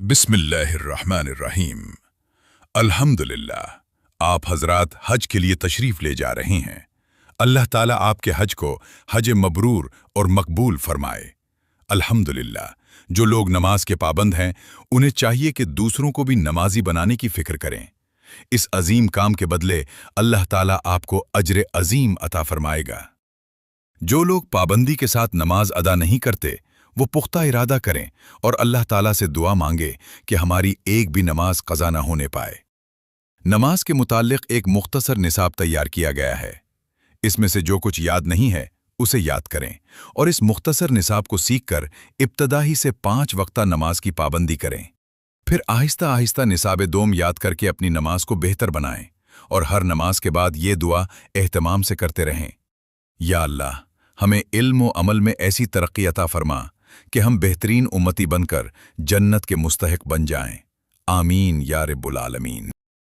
बिस्मिल्लाहिर्रहमानिर्रहीम। अल्हम्दुलिल्लाह। आप हजरात हज के लिए तशरीफ ले जा रहे हैं। अल्लाह ताला आपके हज को हज मबरूर और मकबूल फरमाए। अल्हम्दुलिल्लाह। जो लोग नमाज के पाबंद हैं उन्हें चाहिए कि दूसरों को भी नमाजी बनाने की फिक्र करें। इस अजीम काम के बदले अल्लाह ताला आपको अजर अजीम अता फरमाएगा। जो लोग पाबंदी के साथ नमाज अदा नहीं करते वो पुख्ता इरादा करें और अल्लाह ताला से दुआ मांगे कि हमारी एक भी नमाज कज़ा न होने पाए। नमाज के मुताल्लिक एक मुख्तसर निसाब तैयार किया गया है। इसमें से जो कुछ याद नहीं है उसे याद करें और इस मुख्तसर निसाब को सीखकर इब्तदा ही से 5 वक्ता नमाज की पाबंदी करें। फिर आहिस्ता आहिस्ता निसाब दोम याद करके अपनी नमाज को बेहतर बनाएं और हर नमाज के बाद ये दुआ एहतमाम से करते रहें। या अल्लाह, हमें इल्म व अमल में ऐसी तरक्की अता फरमा कि हम बेहतरीन उम्मती बनकर जन्नत के मुस्तहिक बन जाएं। आमीन या रब्बुल आलमीन।